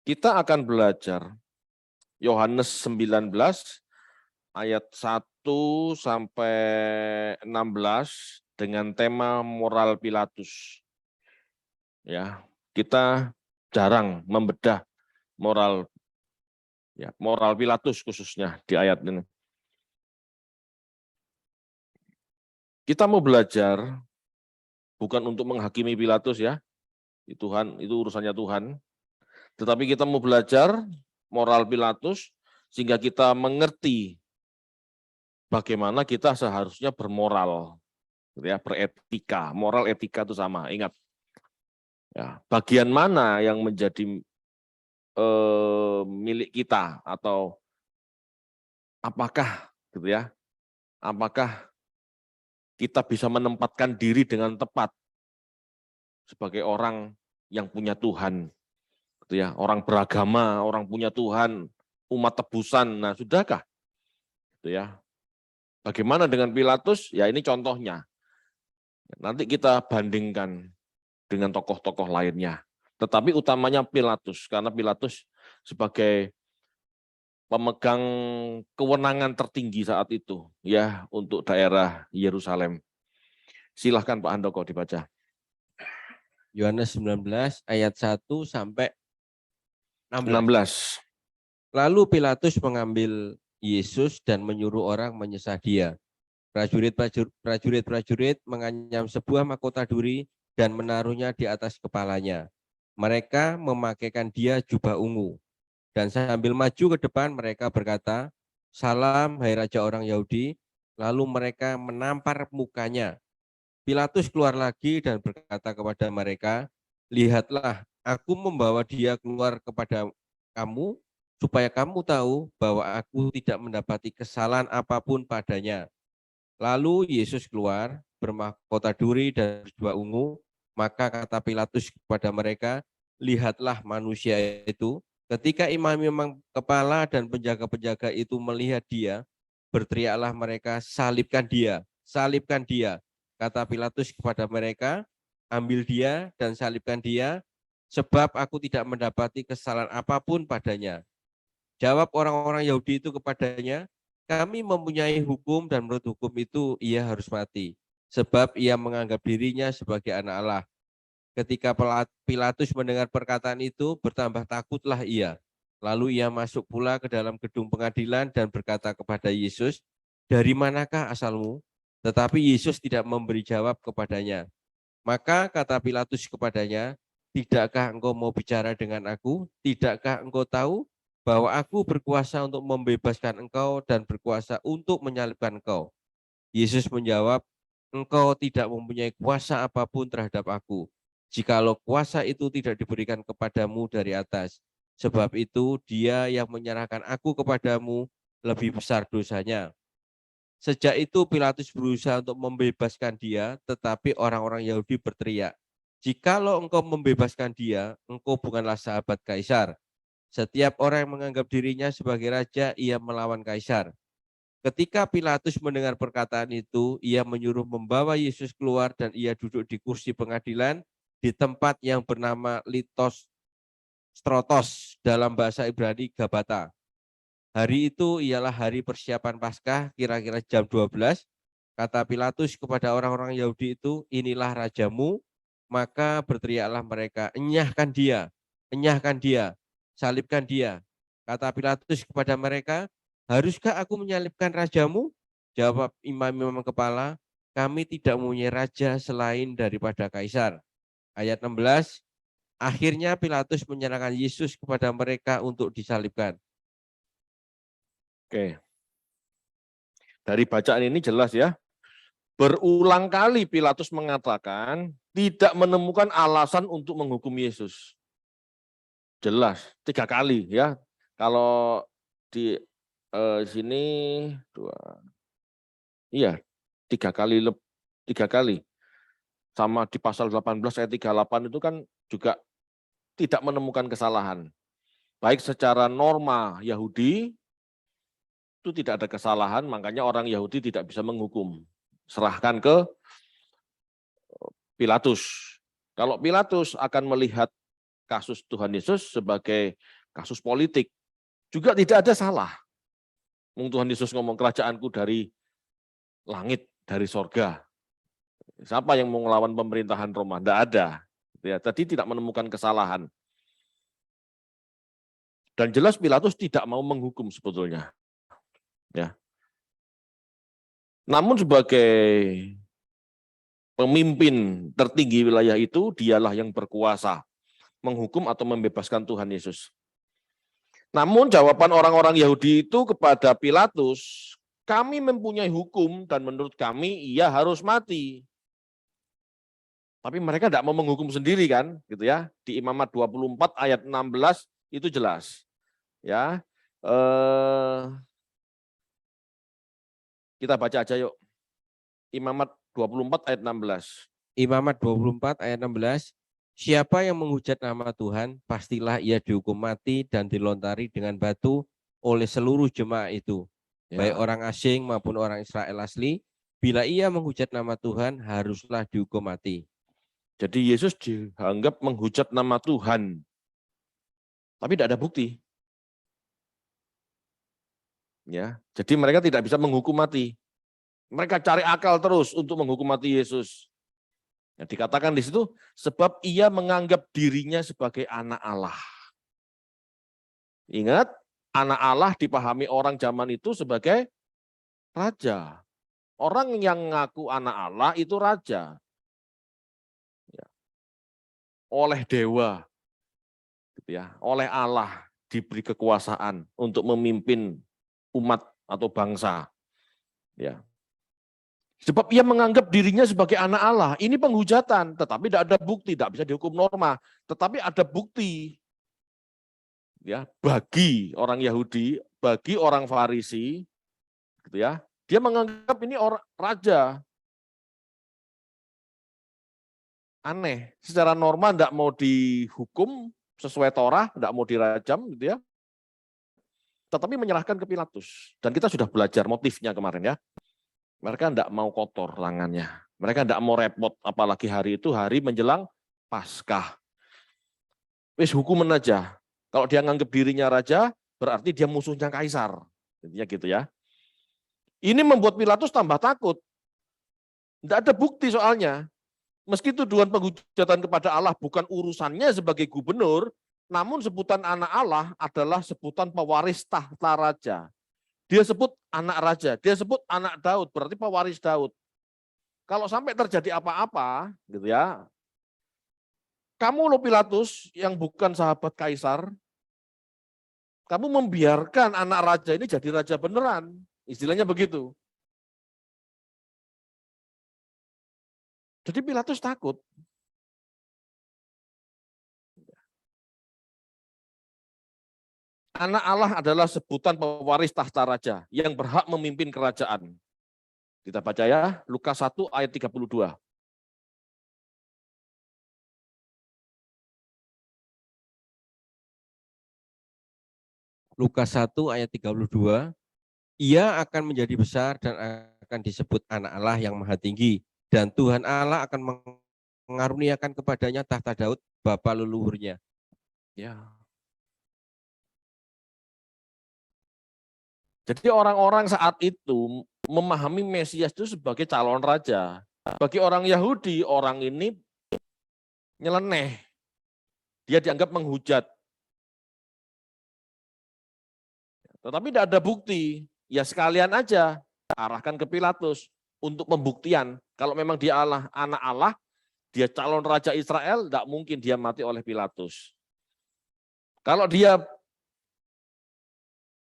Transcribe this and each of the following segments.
Kita akan belajar Yohanes 19 ayat 1 sampai 16 dengan tema moral Pilatus. Ya, kita jarang membedah moral Pilatus khususnya di ayat ini. Kita mau belajar bukan untuk menghakimi Pilatus ya. Itu urusannya Tuhan. Tetapi kita mau belajar moral Pilatus sehingga kita mengerti bagaimana kita seharusnya bermoral, gitu ya, beretika. Moral etika itu sama, ingat. Ya, bagian mana yang menjadi milik kita atau apakah gitu ya? Apakah kita bisa menempatkan diri dengan tepat sebagai orang yang punya Tuhan, gitu ya, orang beragama, orang punya Tuhan, umat tebusan. Nah, sudahkah? Gitu ya. Bagaimana dengan Pilatus? Ya ini contohnya. Nanti kita bandingkan dengan tokoh-tokoh lainnya. Tetapi utamanya Pilatus, karena Pilatus sebagai pemegang kewenangan tertinggi saat itu ya untuk daerah Yerusalem. Silahkan Pak Handoko dibaca. Yohanes 19 ayat 1 sampai 16. Lalu Pilatus mengambil Yesus dan menyuruh orang menyesah dia. Prajurit-prajurit menganyam sebuah mahkota duri dan menaruhnya di atas kepalanya. Mereka memakaikan dia jubah ungu. Dan sambil maju ke depan mereka berkata, "Salam, hai Raja orang Yahudi." Lalu mereka menampar mukanya. Pilatus keluar lagi dan berkata kepada mereka, "Lihatlah, aku membawa dia keluar kepada kamu, supaya kamu tahu bahwa aku tidak mendapati kesalahan apapun padanya." Lalu Yesus keluar, bermahkota duri dan berjubah ungu. Maka kata Pilatus kepada mereka, "Lihatlah manusia itu." Ketika imam-imam kepala dan penjaga-penjaga itu melihat dia, berteriaklah mereka, "Salibkan dia, salibkan dia." Kata Pilatus kepada mereka, "Ambil dia dan salibkan dia, sebab aku tidak mendapati kesalahan apapun padanya." Jawab orang-orang Yahudi itu kepadanya, "Kami mempunyai hukum dan menurut hukum itu ia harus mati, sebab ia menganggap dirinya sebagai anak Allah." Ketika Pilatus mendengar perkataan itu, bertambah takutlah ia. Lalu ia masuk pula ke dalam gedung pengadilan dan berkata kepada Yesus, "Dari manakah asalmu?" Tetapi Yesus tidak memberi jawab kepadanya. Maka kata Pilatus kepadanya, "Tidakkah engkau mau bicara dengan aku? Tidakkah engkau tahu bahwa aku berkuasa untuk membebaskan engkau dan berkuasa untuk menyalibkan engkau?" Yesus menjawab, "Engkau tidak mempunyai kuasa apapun terhadap aku, jikalau kuasa itu tidak diberikan kepadamu dari atas. Sebab itu dia yang menyerahkan aku kepadamu lebih besar dosanya." Sejak itu Pilatus berusaha untuk membebaskan dia, tetapi orang-orang Yahudi berteriak, "Jikalau engkau membebaskan dia, engkau bukanlah sahabat Kaisar. Setiap orang yang menganggap dirinya sebagai raja, ia melawan Kaisar." Ketika Pilatus mendengar perkataan itu, ia menyuruh membawa Yesus keluar dan ia duduk di kursi pengadilan di tempat yang bernama Litos Strotos, dalam bahasa Ibrani Gabata. Hari itu ialah hari persiapan Paskah, kira-kira jam 12. Kata Pilatus kepada orang-orang Yahudi itu, "Inilah rajamu." Maka berteriaklah mereka, enyahkan dia, salibkan dia." Kata Pilatus kepada mereka, "Haruskah aku menyalibkan rajamu?" Jawab imam-imam kepala, "Kami tidak mempunyai raja selain daripada Kaisar." Ayat 16, akhirnya Pilatus menyerahkan Yesus kepada mereka untuk disalibkan. Oke. Dari bacaan ini jelas ya. Berulang kali Pilatus mengatakan tidak menemukan alasan untuk menghukum Yesus. Jelas, 3 kali ya. Kalau di sini 3 kali, 3 kali. Sama di pasal 18 ayat 38 itu kan juga tidak menemukan kesalahan. Baik secara norma Yahudi, itu tidak ada kesalahan, makanya orang Yahudi tidak bisa menghukum. Serahkan ke Pilatus. Kalau Pilatus akan melihat kasus Tuhan Yesus sebagai kasus politik. Juga tidak ada salah. Tuhan Yesus ngomong kerajaanku dari langit, dari sorga. Siapa yang mau ngelawan pemerintahan Roma? Tidak ada. Ya, tadi tidak menemukan kesalahan. Dan jelas Pilatus tidak mau menghukum sebetulnya. Ya. Namun sebagai pemimpin tertinggi wilayah itu, dialah yang berkuasa menghukum atau membebaskan Tuhan Yesus. Namun jawaban orang-orang Yahudi itu kepada Pilatus, kami mempunyai hukum dan menurut kami ia harus mati. Tapi mereka tidak mau menghukum sendiri kan, gitu ya. Di Imamat 24 ayat 16 itu jelas. Ya. Kita baca aja yuk. Imamat 24 ayat 16. Imamat 24 ayat 16. Siapa yang menghujat nama Tuhan, pastilah ia dihukum mati dan dilontari dengan batu oleh seluruh jemaah itu, baik orang asing maupun orang Israel asli. Bila ia menghujat nama Tuhan, haruslah dihukum mati. Jadi Yesus dianggap menghujat nama Tuhan, tapi tidak ada bukti. Ya, jadi mereka tidak bisa menghukum mati. Mereka cari akal terus untuk menghukum mati Yesus. Yang dikatakan di situ, sebab ia menganggap dirinya sebagai anak Allah. Ingat, anak Allah dipahami orang zaman itu sebagai raja. Orang yang ngaku anak Allah itu raja. Ya. Oleh dewa, gitu ya, oleh Allah diberi kekuasaan untuk memimpin umat atau bangsa. Ya. Sebab ia menganggap dirinya sebagai anak Allah. Ini penghujatan, tetapi tidak ada bukti, tidak bisa dihukum norma. Tetapi ada bukti. Ya, bagi orang Yahudi, bagi orang Farisi, gitu ya, dia menganggap ini orang raja. Aneh, secara norma tidak mau dihukum sesuai Torah, tidak mau dirajam, gitu ya. Tetapi menyerahkan ke Pilatus. Dan kita sudah belajar motifnya kemarin ya. Mereka tidak mau kotor tangannya. Mereka tidak mau repot, apalagi hari itu hari menjelang Paskah. Wis hukuman aja. Kalau dia nganggap dirinya raja, berarti dia musuhnya kaisar. Intinya gitu ya. Ini membuat Pilatus tambah takut. Tidak ada bukti soalnya. Meski tuduhan penghujatan kepada Allah bukan urusannya sebagai gubernur, namun sebutan anak Allah adalah sebutan pewaris tahta raja. Dia sebut anak raja, dia sebut anak Daud, berarti pewaris Daud. Kalau sampai terjadi apa-apa, gitu ya, kamu loh Pilatus yang bukan sahabat kaisar, kamu membiarkan anak raja ini jadi raja beneran, istilahnya begitu. Jadi Pilatus takut. Anak Allah adalah sebutan pewaris tahta raja yang berhak memimpin kerajaan. Kita baca ya, Lukas 1 ayat 32. Lukas 1 ayat 32. Ia akan menjadi besar dan akan disebut anak Allah yang maha tinggi. Dan Tuhan Allah akan mengaruniakan kepadanya tahta Daud, bapa leluhurnya. Ya. Jadi orang-orang saat itu memahami Mesias itu sebagai calon raja. Bagi orang Yahudi, orang ini nyeleneh. Dia dianggap menghujat. Tetapi tidak ada bukti. Ya sekalian aja arahkan ke Pilatus untuk pembuktian. Kalau memang dia Allah, anak Allah, dia calon raja Israel, tidak mungkin dia mati oleh Pilatus. Kalau dia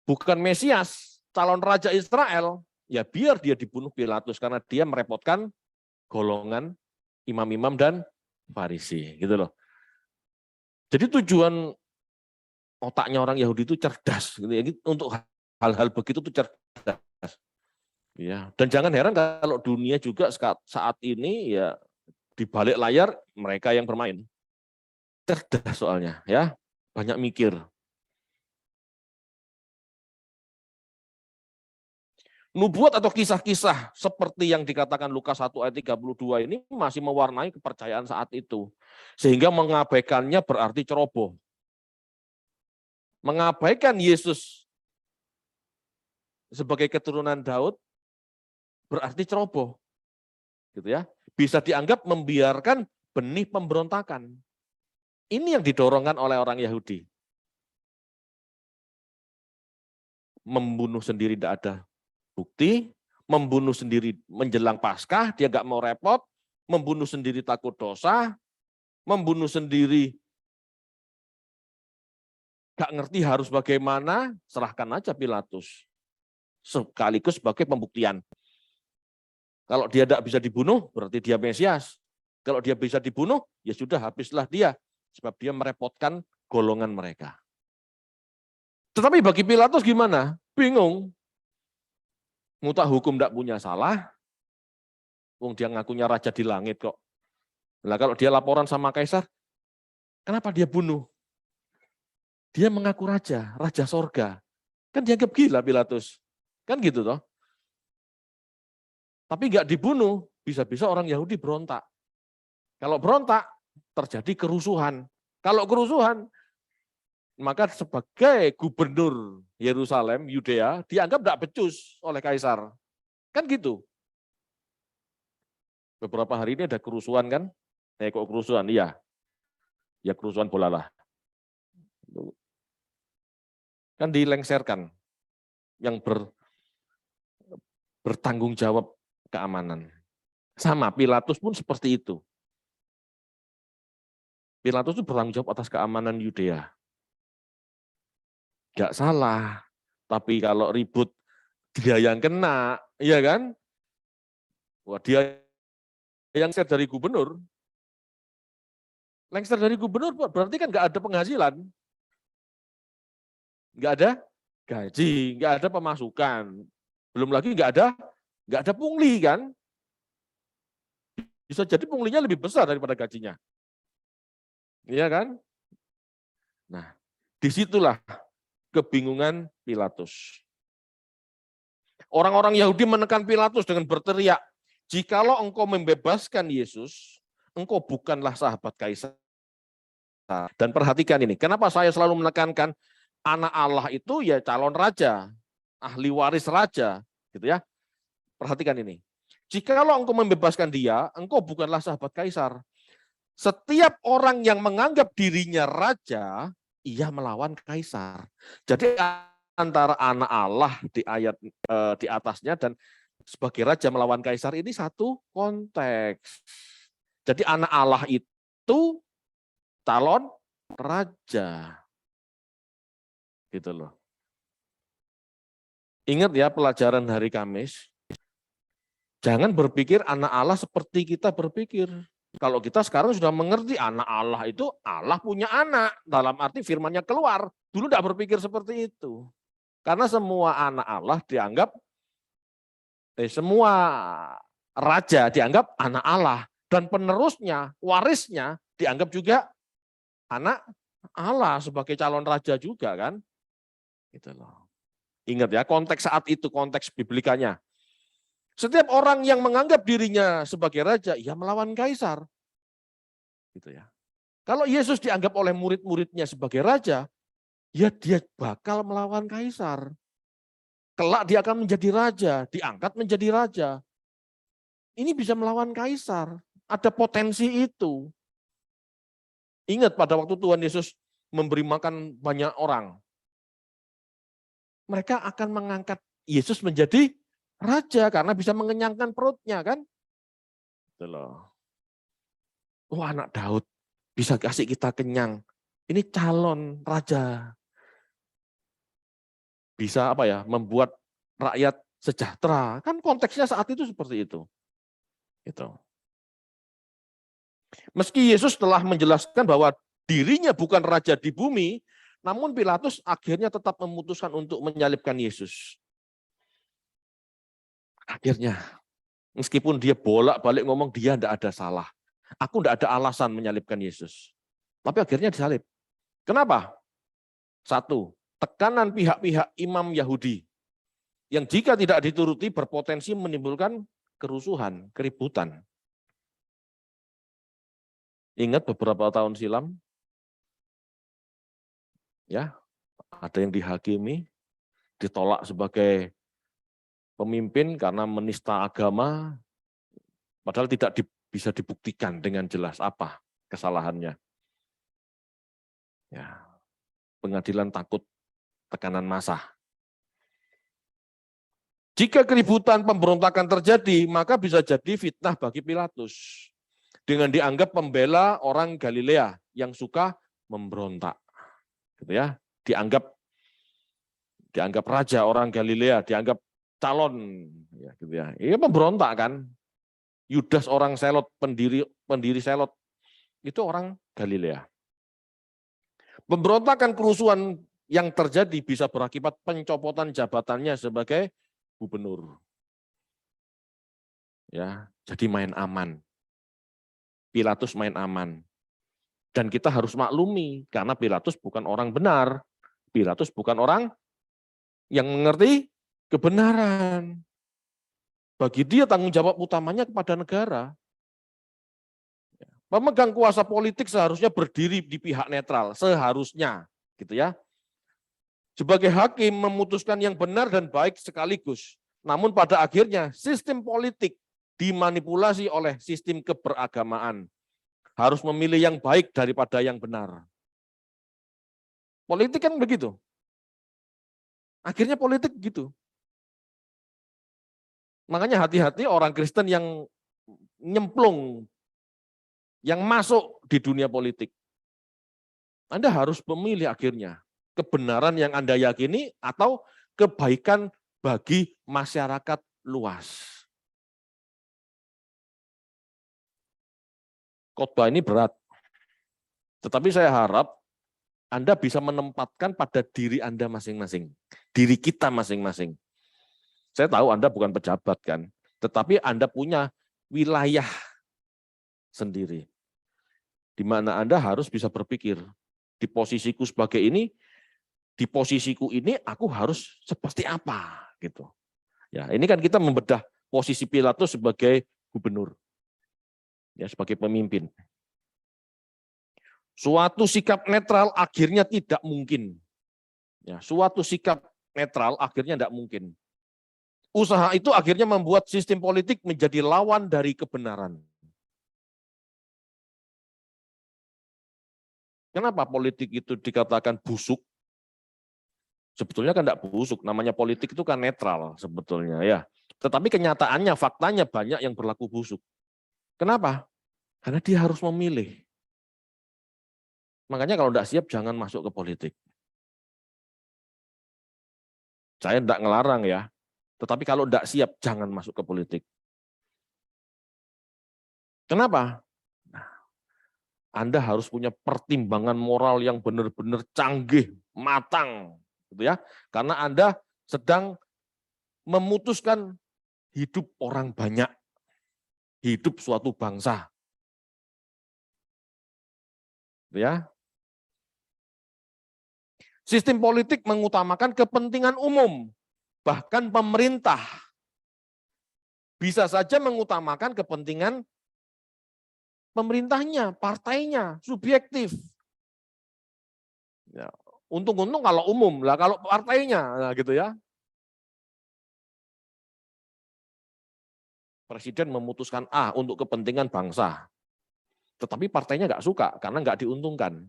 bukan Mesias, calon raja Israel, ya biar dia dibunuh Pilatus karena dia merepotkan golongan imam-imam dan Farisi, gitu loh. Jadi tujuan otaknya orang Yahudi itu cerdas, gitu ya, untuk hal-hal begitu tuh cerdas. Ya, dan jangan heran kalau dunia juga saat ini ya di balik layar mereka yang bermain. Cerdas soalnya, ya, banyak mikir. Nubuat atau kisah-kisah seperti yang dikatakan Lukas 1 ayat 32 ini masih mewarnai kepercayaan saat itu. Sehingga mengabaikannya berarti ceroboh. mengabaikan Yesus sebagai keturunan Daud berarti ceroboh. Gitu ya. Bisa dianggap membiarkan benih pemberontakan. Ini yang didorongkan oleh orang Yahudi. Membunuh sendiri tidak ada bukti, membunuh sendiri menjelang Paskah, dia nggak mau repot, membunuh sendiri takut dosa, membunuh sendiri nggak ngerti harus bagaimana, serahkan aja Pilatus. Sekaligus sebagai pembuktian. Kalau dia tidak bisa dibunuh, berarti dia Mesias. Kalau dia bisa dibunuh, ya sudah habislah dia. Sebab dia merepotkan golongan mereka. Tetapi bagi Pilatus gimana? Bingung. Mutak hukum tidak punya salah, wong dia ngakunya raja di langit kok. Nah, kalau dia laporan sama kaisar, kenapa dia bunuh? Dia mengaku raja, raja sorga. Kan dianggap gila Pilatus. Kan gitu toh. Tapi nggak dibunuh, bisa-bisa orang Yahudi berontak. Kalau berontak, terjadi kerusuhan. Kalau kerusuhan, maka sebagai gubernur Yerusalem, Yudea, dianggap tidak becus oleh kaisar. Kan gitu. Beberapa hari ini ada kerusuhan kan? Kok kerusuhan? Iya. Ya kerusuhan bola lah. Kan dilengserkan yang bertanggung jawab keamanan. Sama, Pilatus pun seperti itu. Pilatus itu bertanggung jawab atas keamanan Yudea. Gak salah, tapi kalau ribut dia yang kena, iya kan? Wah, dia yang lengser dari gubernur. Lengser dari gubernur berarti kan nggak ada penghasilan, nggak ada gaji, nggak ada pemasukan, belum lagi nggak ada pungli kan? Bisa jadi punglinya lebih besar daripada gajinya, iya kan? Nah, disitulah kebingungan Pilatus. Orang-orang Yahudi menekan Pilatus dengan berteriak, jikalau engkau membebaskan Yesus, engkau bukanlah sahabat kaisar. Dan perhatikan ini, kenapa saya selalu menekankan anak Allah itu ya calon raja, ahli waris raja, gitu ya. Perhatikan ini. Jikalau engkau membebaskan dia, engkau bukanlah sahabat kaisar. Setiap orang yang menganggap dirinya raja, ia melawan kaisar. Jadi antara anak Allah di ayat di atasnya dan sebagai raja melawan kaisar ini satu konteks. Jadi anak Allah itu calon raja. Gitu loh. Ingat ya pelajaran hari Kamis. Jangan berpikir anak Allah seperti kita berpikir. Kalau kita sekarang sudah mengerti anak Allah itu Allah punya anak. Dalam arti firman-Nya keluar. Dulu tidak berpikir seperti itu. Karena semua anak Allah dianggap, semua raja dianggap anak Allah. Dan penerusnya, warisnya dianggap juga anak Allah sebagai calon raja juga kan. Gitu loh. Ingat ya konteks saat itu, konteks biblikanya. Setiap orang yang menganggap dirinya sebagai raja, ia melawan kaisar. Gitu ya. Kalau Yesus dianggap oleh murid-muridnya sebagai raja, ya dia bakal melawan kaisar. Kelak dia akan menjadi raja, diangkat menjadi raja. Ini bisa melawan kaisar. Ada potensi itu. Ingat pada waktu Tuhan Yesus memberi makan banyak orang. Mereka akan mengangkat Yesus menjadi raja karena bisa mengenyangkan perutnya kan. Gitu loh. Oh anak Daud bisa kasih kita kenyang. Ini calon raja. Bisa apa ya, membuat rakyat sejahtera. Kan konteksnya saat itu seperti itu. Gitu. Meski Yesus telah menjelaskan bahwa dirinya bukan raja di bumi, namun Pilatus akhirnya tetap memutuskan untuk menyalibkan Yesus. Akhirnya, meskipun dia bolak-balik ngomong dia tidak ada salah. Aku tidak ada alasan menyalibkan Yesus. Tapi akhirnya disalib. Kenapa? Satu, tekanan pihak-pihak imam Yahudi. Yang jika tidak dituruti berpotensi menimbulkan kerusuhan, keributan. Ingat beberapa tahun silam, ya Ada yang dihakimi, ditolak sebagai pemimpin karena menista agama, padahal tidak bisa dibuktikan dengan jelas apa kesalahannya. Ya, pengadilan takut tekanan massa. Jika keributan pemberontakan terjadi, maka bisa jadi fitnah bagi Pilatus. Dengan dianggap pembela orang Galilea yang suka memberontak. Gitu ya. Dianggap raja orang Galilea, dianggap calon. Ya, gitu ya. Ini pemberontak kan. Yudas orang Selot, pendiri Selot, itu orang Galilea. Pemberontakan kerusuhan yang terjadi bisa berakibat pencopotan jabatannya sebagai gubernur. Ya, jadi main aman. Pilatus main aman. Dan kita harus maklumi karena Pilatus bukan orang benar. Pilatus bukan orang yang mengerti kebenaran. Bagi dia tanggung jawab utamanya kepada negara. Pemegang kuasa politik seharusnya berdiri di pihak netral, seharusnya, gitu ya. Sebagai hakim memutuskan yang benar dan baik sekaligus. Namun pada akhirnya sistem politik dimanipulasi oleh sistem keberagamaan. Harus memilih yang baik daripada yang benar. Politik kan begitu. Akhirnya politik gitu. Makanya hati-hati orang Kristen yang nyemplung, yang masuk di dunia politik. Anda harus memilih akhirnya kebenaran yang Anda yakini atau kebaikan bagi masyarakat luas. Khotbah ini berat, tetapi saya harap Anda bisa menempatkan pada diri Anda masing-masing, diri kita masing-masing. Saya tahu Anda bukan pejabat kan, tetapi Anda punya wilayah sendiri, di mana Anda harus bisa berpikir, di posisiku sebagai ini, di posisiku ini aku harus seperti apa gitu. Ya, ini kan kita membedah posisi Pilatus sebagai gubernur. Ya, sebagai pemimpin. Suatu sikap netral akhirnya tidak mungkin. Ya, suatu sikap netral akhirnya tidak mungkin. Usaha itu akhirnya membuat sistem politik menjadi lawan dari kebenaran. Kenapa politik itu dikatakan busuk? Sebetulnya kan tidak busuk, namanya politik itu kan netral sebetulnya ya. Tetapi kenyataannya, faktanya banyak yang berlaku busuk. Kenapa? Karena dia harus memilih. Makanya kalau tidak siap jangan masuk ke politik. Saya tidak ngelarang ya, tetapi kalau tidak siap jangan masuk ke politik. Kenapa? Nah, Anda harus punya pertimbangan moral yang benar-benar canggih, matang, gitu ya. Karena Anda sedang memutuskan hidup orang banyak, hidup suatu bangsa. Ya. Sistem politik mengutamakan kepentingan umum, bahkan pemerintah bisa saja mengutamakan kepentingan pemerintahnya, partainya, subjektif. Ya, untung-untung kalau umum, lah kalau partainya, nah gitu ya. Presiden memutuskan A untuk kepentingan bangsa, tetapi partainya nggak suka karena nggak diuntungkan.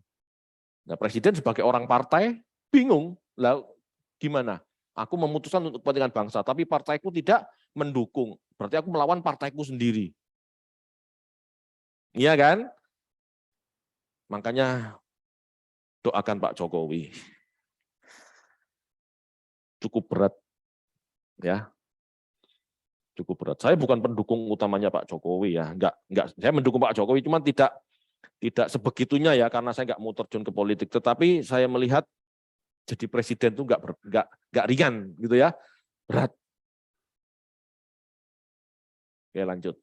Nah, presiden sebagai orang partai bingung, lah gimana? Aku memutuskan untuk kepentingan bangsa, tapi partaiku tidak mendukung. Berarti aku melawan partaiku sendiri. Iya kan? Makanya doakan Pak Jokowi. Cukup berat, ya. Cukup berat. Saya bukan pendukung utamanya Pak Jokowi ya, enggak. Saya mendukung Pak Jokowi, cuman tidak sebegitunya ya, karena saya enggak mau terjun ke politik. Tetapi saya melihat jadi presiden itu enggak ringan gitu ya, berat. Oke, lanjut.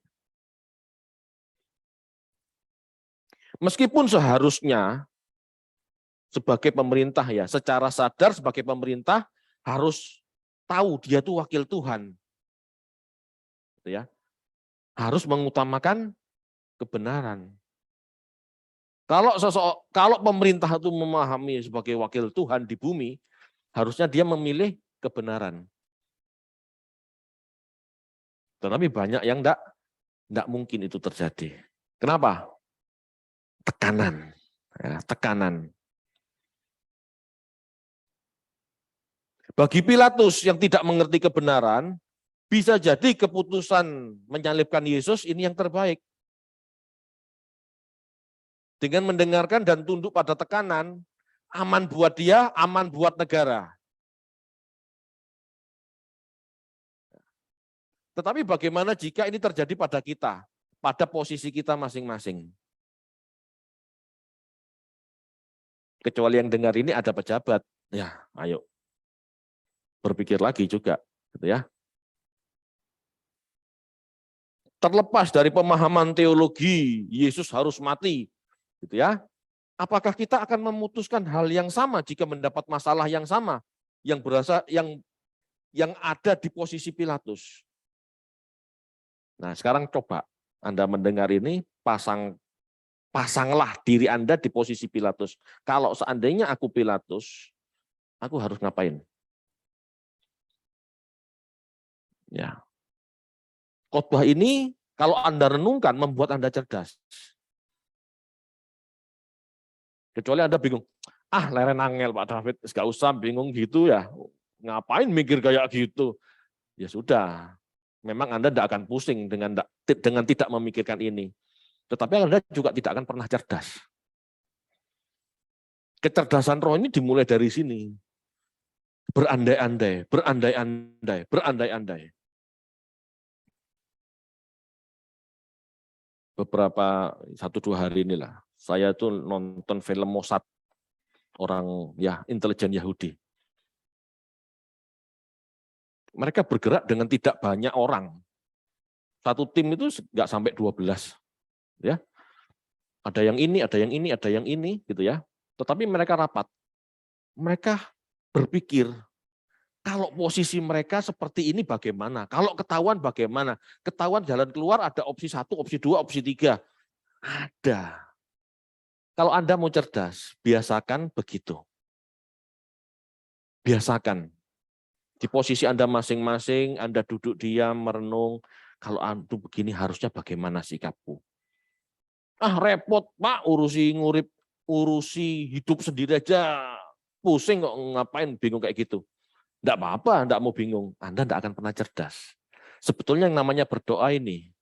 Meskipun seharusnya sebagai pemerintah ya, secara sadar sebagai pemerintah harus tahu dia tuh wakil Tuhan. Ya, harus mengutamakan kebenaran. Kalau pemerintah itu memahami sebagai wakil Tuhan di bumi, Harusnya dia memilih kebenaran. Tetapi banyak yang enggak mungkin itu terjadi. Kenapa? Tekanan. Ya, tekanan. Bagi Pilatus yang tidak mengerti kebenaran, bisa jadi keputusan menyalibkan Yesus ini yang terbaik. Dengan mendengarkan dan tunduk pada tekanan, aman buat dia, aman buat negara. Tetapi bagaimana jika ini terjadi pada kita, pada posisi kita masing-masing? Kecuali yang dengar ini ada pejabat, ya ayo berpikir lagi juga, gitu ya. Terlepas dari pemahaman teologi Yesus harus mati, gitu ya. Apakah kita akan memutuskan hal yang sama jika mendapat masalah yang sama yang berasa yang ada di posisi Pilatus? Nah, sekarang coba Anda mendengar ini, pasanglah diri Anda di posisi Pilatus. Kalau seandainya aku Pilatus, aku harus ngapain? Ya. Khotbah ini kalau Anda renungkan membuat Anda cerdas. Kecuali Anda bingung, leren angel Pak David, nggak usah bingung gitu ya. Ngapain mikir kayak gitu? Ya sudah, memang Anda tidak akan pusing dengan tidak memikirkan ini. Tetapi Anda juga tidak akan pernah cerdas. Kecerdasan roh ini dimulai dari sini. Berandai-andai, berandai-andai, berandai-andai. Beberapa 1-2 hari inilah, saya tuh nonton film Mossad, orang ya intelijen Yahudi. Mereka bergerak dengan tidak banyak orang. Satu tim itu nggak sampai 12. Ya. Ada yang ini, ada yang ini, ada yang ini, gitu ya. Tetapi mereka rapat. Mereka berpikir, kalau posisi mereka seperti ini bagaimana? Kalau ketahuan bagaimana? Ketahuan jalan keluar ada opsi 1, opsi 2, opsi 3. Ada. Kalau Anda mau cerdas, biasakan begitu. Biasakan. Di posisi Anda masing-masing, Anda duduk diam, merenung, kalau Anda begini harusnya bagaimana sikapku? Repot Pak, urusi hidup sendiri aja, pusing kok, ngapain bingung kayak gitu. Enggak apa-apa, enggak mau bingung, Anda enggak akan pernah cerdas. Sebetulnya yang namanya berdoa ini,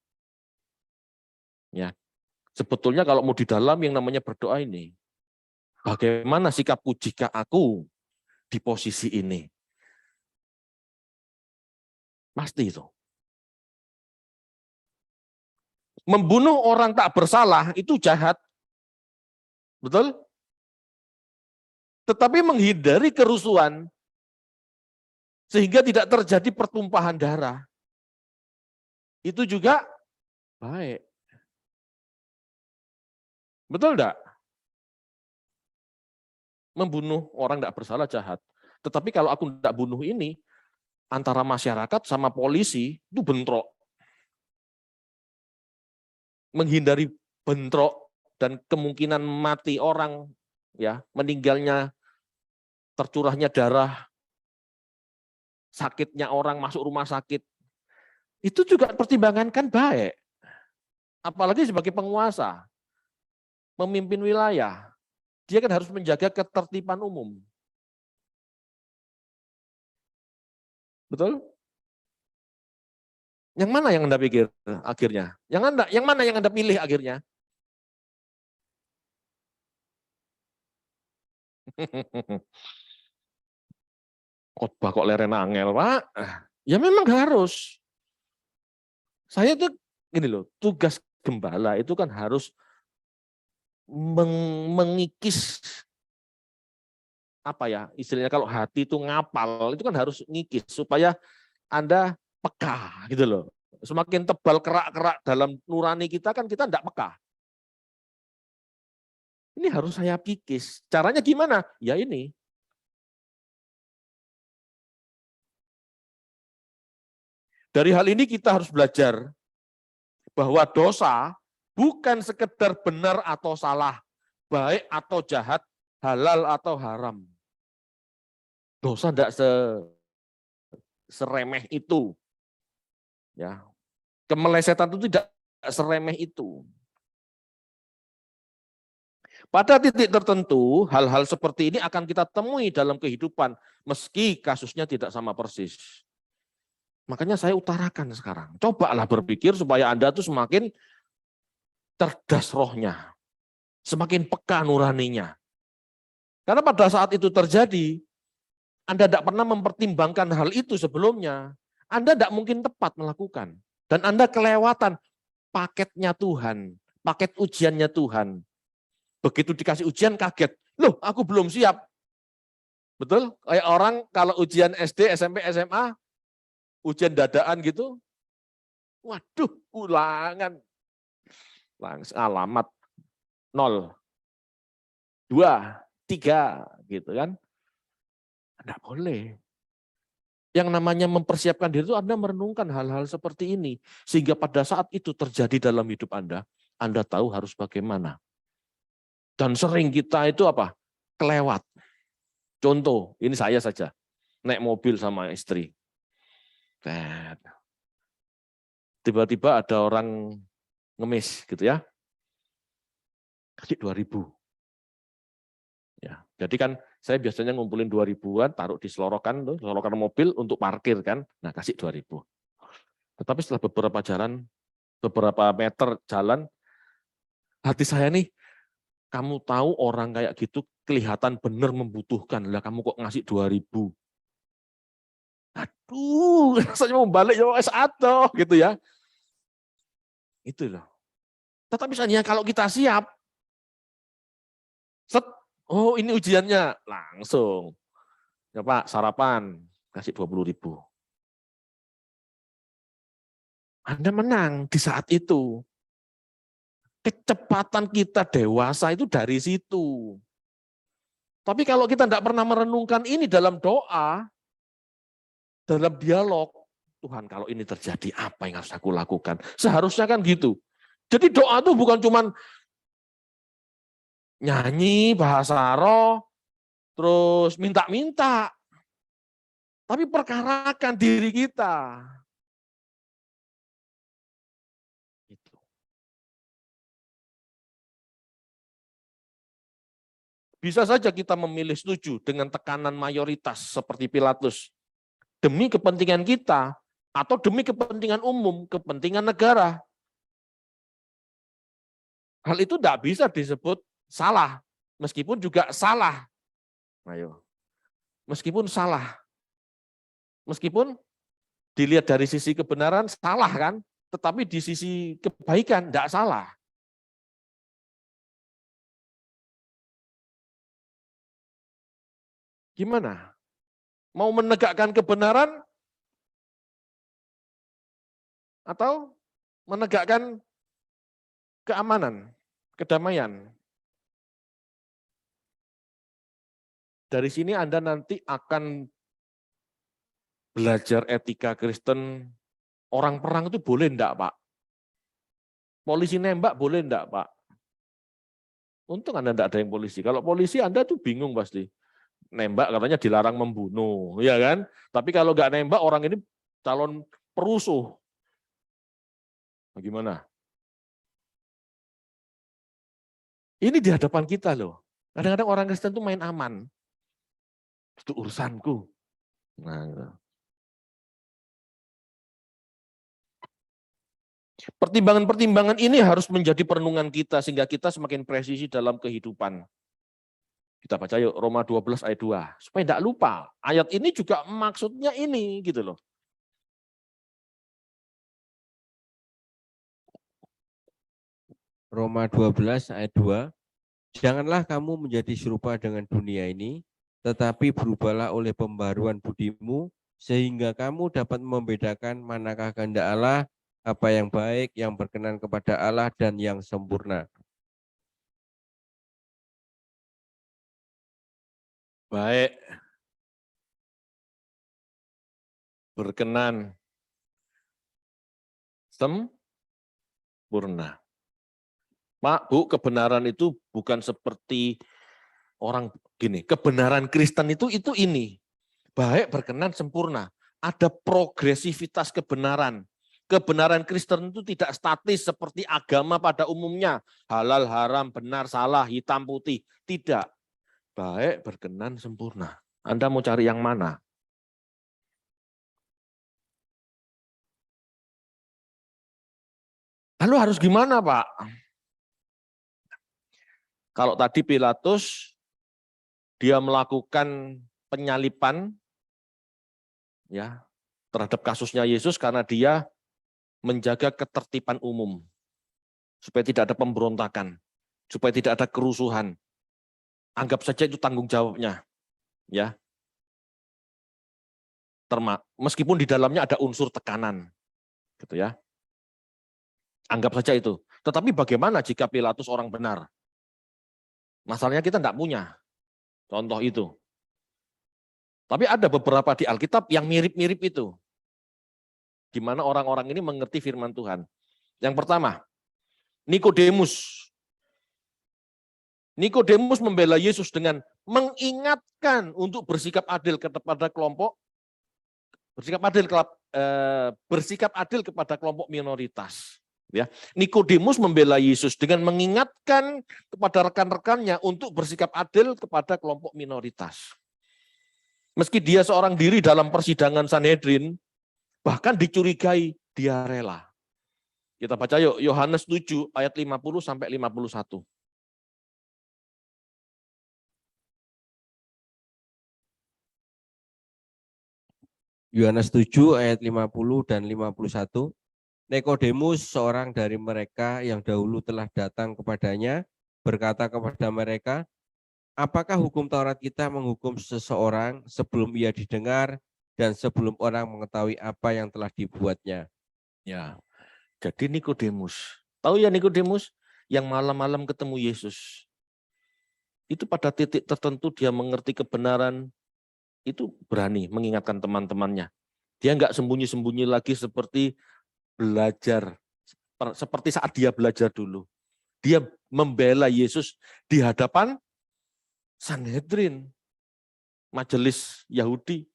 ya, sebetulnya kalau mau di dalam yang namanya berdoa ini, bagaimana sikapku jika aku di posisi ini? Pasti itu. Membunuh orang tak bersalah itu jahat. Betul? Tetapi menghindari kerusuhan sehingga tidak terjadi pertumpahan darah. Itu juga baik. Betul enggak? Membunuh orang tidak bersalah jahat. Tetapi kalau aku tidak bunuh ini, antara masyarakat sama polisi itu bentrok. Menghindari bentrok dan kemungkinan mati orang, ya, meninggalnya, tercurahnya darah, sakitnya orang masuk rumah sakit, itu juga pertimbangan kan baik. Apalagi sebagai penguasa, memimpin wilayah, dia kan harus menjaga ketertiban umum. Betul? Yang mana yang Anda pikir akhirnya? Yang mana yang Anda pilih akhirnya? Khotbah kok leren angel, Pak? Ya memang harus. Saya tuh gini loh, tugas gembala itu kan harus mengikis, apa ya istilahnya, kalau hati itu ngapal, itu kan harus ngikis supaya Anda peka gitu loh. Semakin tebal kerak-kerak dalam nurani kita kan kita enggak peka. Ini harus saya kikis. Caranya gimana? Ya ini. Dari hal ini kita harus belajar bahwa dosa bukan sekedar benar atau salah, baik atau jahat, halal atau haram. Dosa tidak seremeh itu. Ya. Kemelesetan itu tidak seremeh itu. Pada titik tertentu, hal-hal seperti ini akan kita temui dalam kehidupan, meski kasusnya tidak sama persis. Makanya saya utarakan sekarang. Cobalah berpikir supaya Anda tuh semakin cerdas rohnya, semakin peka nuraninya. Karena pada saat itu terjadi, Anda tidak pernah mempertimbangkan hal itu sebelumnya. Anda tidak mungkin tepat melakukan. Dan Anda kelewatan paketnya Tuhan, paket ujiannya Tuhan. Begitu dikasih ujian kaget, loh aku belum siap. Betul? Kayak orang kalau ujian SD, SMP, SMA, ujian dadaan gitu, waduh ulangan. Langsung alamat 0, 2, 3 gitu kan. Tidak boleh. Yang namanya mempersiapkan diri itu Anda merenungkan hal-hal seperti ini. Sehingga pada saat itu terjadi dalam hidup Anda tahu harus bagaimana. Dan sering kita itu apa? Kelewat. Contoh, ini saya saja. Naik mobil sama istri. Tiba-tiba ada orang ngemis gitu ya. Kasih 2.000. Ya, jadi kan saya biasanya ngumpulin 2.000-an, taruh di selorokan mobil untuk parkir kan. Nah, kasih 2.000. Tetapi setelah beberapa meter jalan, hati saya nih, kamu tahu orang kayak gitu kelihatan benar membutuhkan. Lah kamu kok ngasih 2.000. Aduh, rasanya mau balik ya S1 gitu ya. Itu loh. Tetapi misalnya kalau kita siap, set, oh ini ujiannya, langsung. Ya Pak, sarapan, kasih 20.000. Anda menang di saat itu. Kecepatan kita dewasa itu dari situ. Tapi kalau kita tidak pernah merenungkan ini dalam doa, dalam dialog, Tuhan kalau ini terjadi apa yang harus aku lakukan? Seharusnya kan gitu. Jadi doa itu bukan cuma nyanyi, bahasa roh, terus minta-minta. Tapi perkarakan diri kita. Bisa saja kita memilih setuju dengan tekanan mayoritas seperti Pilatus. Demi kepentingan kita, atau demi kepentingan umum, kepentingan negara. Hal itu tidak bisa disebut salah, meskipun juga salah. Ayo. Meskipun salah. Meskipun dilihat dari sisi kebenaran salah kan, tetapi di sisi kebaikan tidak salah. Gimana? Mau menegakkan kebenaran atau menegakkan keamanan, kedamaian? Dari sini Anda nanti akan belajar etika Kristen. Orang perang itu boleh enggak, Pak? Polisi nembak boleh enggak, Pak? Untung Anda enggak ada yang polisi. Kalau polisi Anda tuh bingung pasti. Nembak katanya dilarang membunuh, ya kan? Tapi kalau enggak nembak orang ini calon perusuh. Bagaimana? Ini di hadapan kita loh. Kadang-kadang orang Kristen tuh main aman. Itu urusanku. Nah, pertimbangan-pertimbangan ini harus menjadi perenungan kita sehingga kita semakin presisi dalam kehidupan. Kita baca yuk Roma 12 ayat 2. Supaya tidak lupa. Ayat ini juga maksudnya ini gitu loh. Roma 12 ayat 2. Janganlah kamu menjadi serupa dengan dunia ini, tetapi berubahlah oleh pembaruan budimu, sehingga kamu dapat membedakan manakah kehendak Allah, apa yang baik, yang berkenan kepada Allah, dan yang sempurna. Baik. Berkenan. Sempurna. Pak, Bu, kebenaran itu bukan seperti orang gini. Kebenaran Kristen itu ini. baik, berkenan, sempurna. Ada progresivitas kebenaran. Kebenaran Kristen itu tidak statis seperti agama pada umumnya. Halal, haram, benar, salah, hitam, putih. Tidak. Baik, berkenan, sempurna. Anda mau cari yang mana? Lalu harus gimana, Pak? Kalau tadi Pilatus, dia melakukan penyalipan ya terhadap kasusnya Yesus karena dia menjaga ketertiban umum supaya tidak ada pemberontakan, supaya tidak ada kerusuhan. Anggap saja itu tanggung jawabnya, ya. Meskipun di dalamnya ada unsur tekanan, gitu ya. Anggap saja itu. Tetapi bagaimana jika Pilatus orang benar? Masalahnya kita tidak punya contoh itu. Tapi ada beberapa di Alkitab yang mirip-mirip itu. Gimana orang-orang ini mengerti firman Tuhan. Yang pertama, Nikodemus. Nikodemus membela Yesus dengan mengingatkan untuk bersikap adil kepada kelompok, bersikap adil kepada kelompok minoritas. Ya, Nikodemus membela Yesus dengan mengingatkan kepada rekan-rekannya untuk bersikap adil kepada kelompok minoritas. Meski dia seorang diri dalam persidangan Sanhedrin, bahkan dicurigai, dia rela. Kita baca yuk, Yohanes 7 ayat 50 sampai 51. Yohanes 7 ayat 50 dan 51. Nikodemus, seorang dari mereka yang dahulu telah datang kepadanya, berkata kepada mereka, apakah hukum Taurat kita menghukum seseorang sebelum ia didengar dan sebelum orang mengetahui apa yang telah dibuatnya? Ya, jadi Nikodemus. Tahu ya Nikodemus yang malam-malam ketemu Yesus. Itu pada titik tertentu dia mengerti kebenaran, itu berani mengingatkan teman-temannya. Dia nggak sembunyi-sembunyi lagi seperti belajar, seperti saat dia belajar dulu. Dia membela Yesus di hadapan Sanhedrin, majelis Yahudi.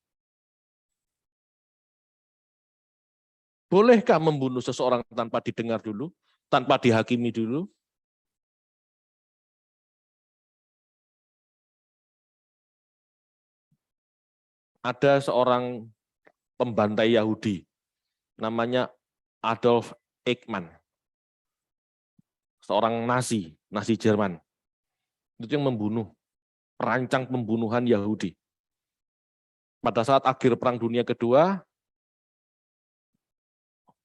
Bolehkah membunuh seseorang tanpa didengar dulu, tanpa dihakimi dulu? Ada seorang pembantai Yahudi, namanya Adolf Eichmann, seorang Nazi Jerman. Itu yang membunuh, perancang pembunuhan Yahudi. Pada saat akhir Perang Dunia Kedua,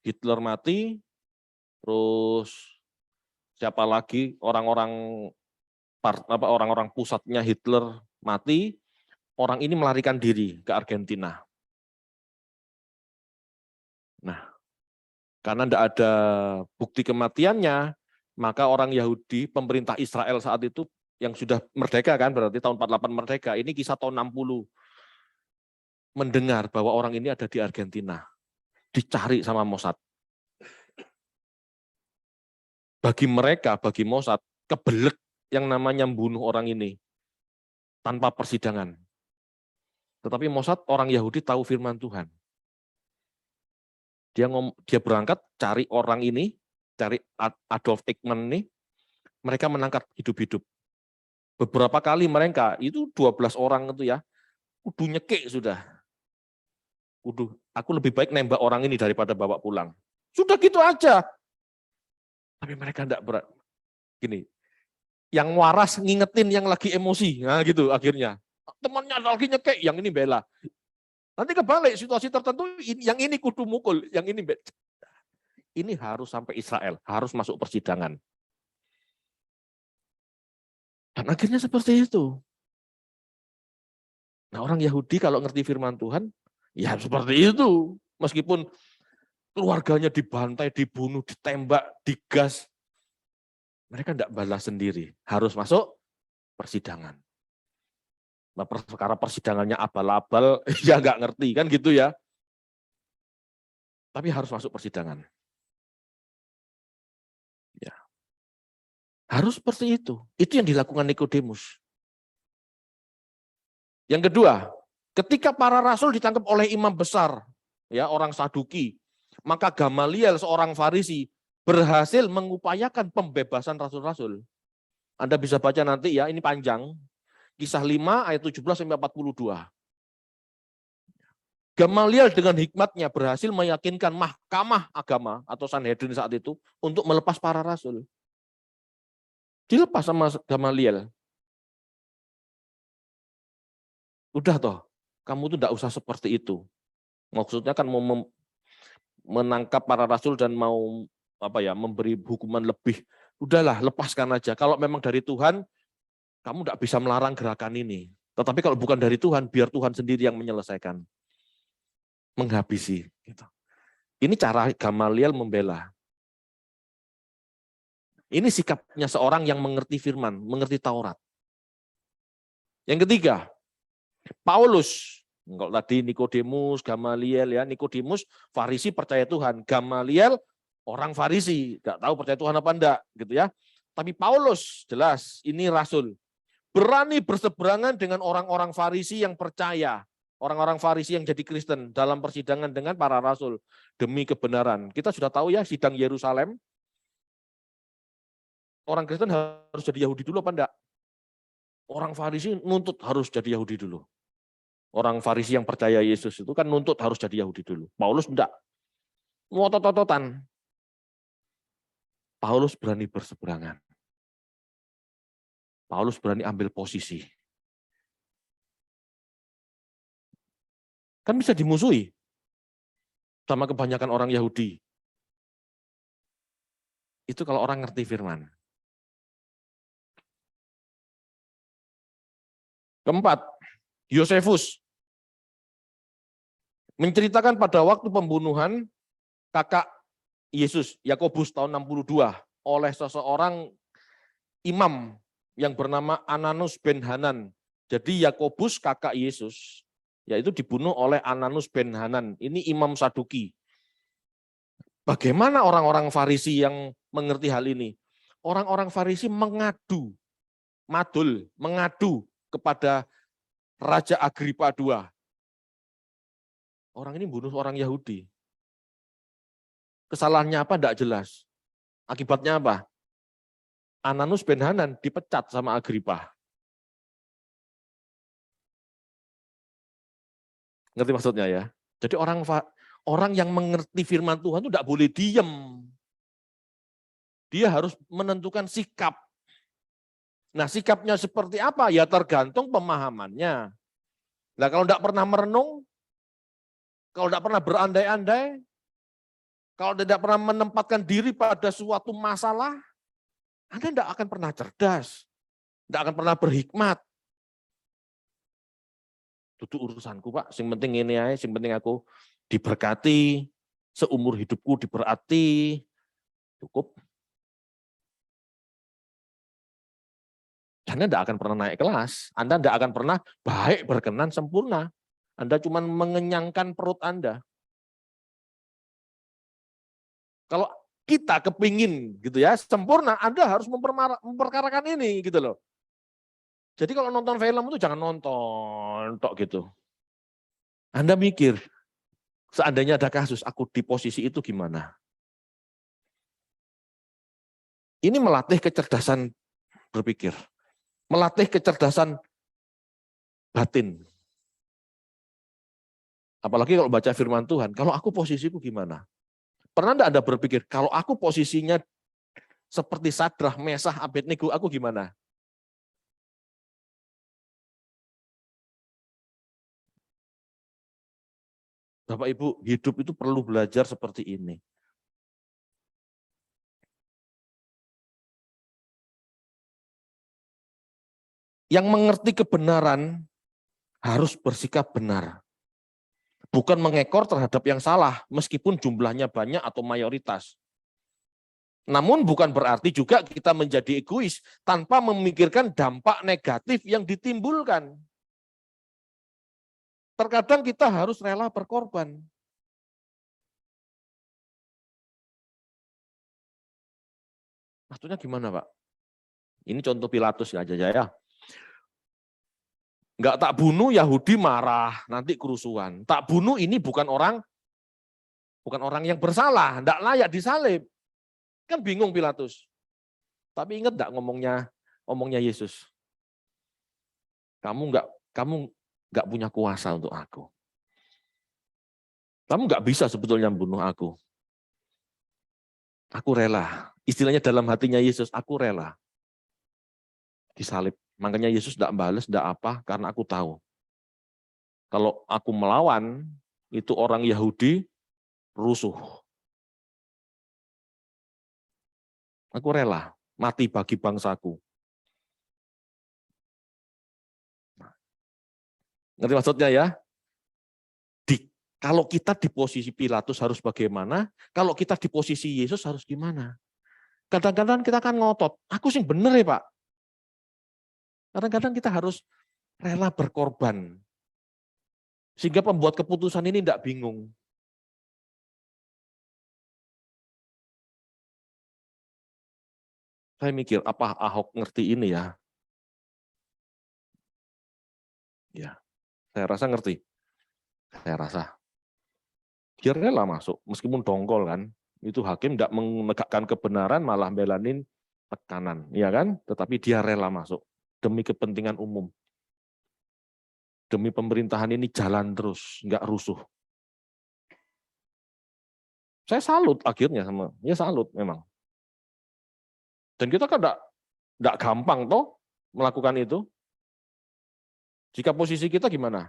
Hitler mati, terus siapa lagi orang-orang pusatnya Hitler mati, orang ini melarikan diri ke Argentina. Nah, karena tidak ada bukti kematiannya, maka orang Yahudi, pemerintah Israel saat itu yang sudah merdeka kan, berarti tahun 48 merdeka, ini kisah tahun 60, mendengar bahwa orang ini ada di Argentina, dicari sama Mossad. Bagi mereka, bagi Mossad, kebelet yang namanya membunuh orang ini tanpa persidangan. Tetapi Mossad, orang Yahudi tahu firman Tuhan. Dia berangkat cari orang ini, cari Adolf Eichmann ini, mereka menangkap hidup-hidup. Beberapa kali mereka, itu 12 orang itu ya, kudu nyekek sudah. Aku lebih baik nembak orang ini daripada bawa pulang. Sudah gitu aja. Tapi mereka enggak berat. Gini, yang waras ngingetin yang lagi emosi, nah gitu akhirnya. Temannya lagi nyekek, yang ini bela. Nanti kebalik situasi tertentu, yang ini kudu mukul, yang ini bela. Ini harus sampai Israel, harus masuk persidangan. Dan akhirnya seperti itu. Nah, orang Yahudi kalau ngerti firman Tuhan, ya seperti itu. Meskipun keluarganya dibantai, dibunuh, ditembak, digas, mereka tidak balas sendiri. Harus masuk persidangan. Nah, perkara persidangannya abal-abal, ya nggak ngerti kan gitu ya. Tapi harus masuk persidangan. Ya. Harus seperti itu. Itu yang dilakukan Nikodemus. Yang kedua, Ketika para rasul ditangkap oleh imam besar, ya orang Saduki, maka Gamaliel seorang Farisi berhasil mengupayakan pembebasan rasul-rasul. Anda bisa baca nanti ya, ini panjang. Kisah 5 ayat 17 sampai 42. Gamaliel dengan hikmatnya berhasil meyakinkan mahkamah agama atau Sanhedrin saat itu untuk melepas para rasul. Dilepas sama Gamaliel. Udah toh, kamu tuh enggak usah seperti itu. Maksudnya kan mau menangkap para rasul dan mau memberi hukuman lebih. Udahlah, lepaskan aja. Kalau memang dari Tuhan, kamu enggak bisa melarang gerakan ini. Tetapi kalau bukan dari Tuhan, biar Tuhan sendiri yang menyelesaikan. Menghabisi. Gitu. Ini cara Gamaliel membela. Ini sikapnya seorang yang mengerti firman, mengerti Taurat. Yang ketiga, Paulus. Kalau tadi Nikodemus, Gamaliel, ya Nikodemus Farisi percaya Tuhan, Gamaliel orang Farisi, nggak tahu percaya Tuhan apa enggak, gitu ya. Tapi Paulus jelas ini rasul, berani berseberangan dengan orang-orang Farisi yang percaya, orang-orang Farisi yang jadi Kristen dalam persidangan dengan para rasul demi kebenaran. Kita sudah tahu ya sidang Yerusalem, orang Kristen harus jadi Yahudi dulu apa enggak? Orang Farisi nuntut harus jadi Yahudi dulu. Orang Farisi yang percaya Yesus itu kan nuntut harus jadi Yahudi dulu. Paulus enggak. Ngotot-ototan. Paulus berani berseberangan. Paulus berani ambil posisi. Kan bisa dimusuhi sama kebanyakan orang Yahudi. Itu kalau orang ngerti firman. Keempat, Yosefus menceritakan pada waktu pembunuhan kakak Yesus, Yakobus tahun 62 oleh seseorang imam yang bernama Ananus ben Hanan. Jadi Yakobus kakak Yesus, yaitu dibunuh oleh Ananus ben Hanan. Ini imam Saduki. Bagaimana orang-orang Farisi yang mengerti hal ini? Orang-orang Farisi mengadu kepada Raja Agripa II. Orang ini bunuh orang Yahudi. Kesalahannya apa? Tidak jelas. Akibatnya apa? Ananus ben Hanan dipecat sama Agripa. Ngerti maksudnya ya? Jadi orang yang mengerti firman Tuhan itu tidak boleh diem. Dia harus menentukan sikap. Nah, sikapnya seperti apa? Ya tergantung pemahamannya. Nah, kalau tidak pernah merenung, kalau tidak pernah berandai-andai, kalau tidak pernah menempatkan diri pada suatu masalah, Anda tidak akan pernah cerdas, tidak akan pernah berhikmat. Itu urusanku Pak, yang penting ini aja, yang penting aku diberkati, seumur hidupku diberkati, cukup. Anda tidak akan pernah naik kelas, Anda tidak akan pernah baik, berkenan, sempurna. Anda cuma mengenyangkan perut Anda. Kalau kita kepingin gitu ya sempurna, Anda harus memperkarakan ini gitu loh. Jadi kalau nonton film itu jangan nonton tok gitu. Anda mikir, seandainya ada kasus aku di posisi itu gimana? Ini melatih kecerdasan berpikir, melatih kecerdasan batin. Apalagi kalau baca firman Tuhan, kalau aku posisiku gimana? Pernah enggak Anda berpikir, kalau aku posisinya seperti Sadrah, Mesah, Abednego, aku gimana? Bapak Ibu, hidup itu perlu belajar seperti ini. Yang mengerti kebenaran harus bersikap benar. Bukan mengekor terhadap yang salah, meskipun jumlahnya banyak atau mayoritas. Namun bukan berarti juga kita menjadi egois tanpa memikirkan dampak negatif yang ditimbulkan. Terkadang kita harus rela berkorban. Maksudnya gimana Pak? Ini contoh Pilatus aja ya. Enggak tak bunuh, Yahudi marah, nanti kerusuhan. Tak bunuh ini bukan orang yang bersalah, enggak layak disalib. Kan bingung Pilatus. Tapi ingat enggak ngomongnya Yesus? Kamu enggak punya kuasa untuk aku. Kamu enggak bisa sebetulnya membunuh aku. Aku rela. Istilahnya dalam hatinya Yesus, aku rela disalib. Makanya Yesus enggak balas, enggak apa, karena aku tahu. Kalau aku melawan, itu orang Yahudi rusuh. Aku rela mati bagi bangsaku. Ngerti maksudnya ya? Kalau kita di posisi Pilatus harus bagaimana? Kalau kita di posisi Yesus harus gimana? Kadang-kadang kita kan ngotot, aku sih bener ya Pak. Kadang-kadang kita harus rela berkorban. Sehingga pembuat keputusan ini tidak bingung. Saya mikir, apa Ahok ngerti ini ya? Ya, saya rasa ngerti. Saya rasa. Dia rela masuk, meskipun dongkol kan. Itu hakim tidak menegakkan kebenaran, malah belanin tekanan. Ya kan? Tetapi dia rela masuk. Demi kepentingan umum. Demi pemerintahan ini jalan terus, nggak rusuh. Saya salut akhirnya ya salut memang. Dan kita kan enggak gampang toh melakukan itu. Jika posisi kita gimana?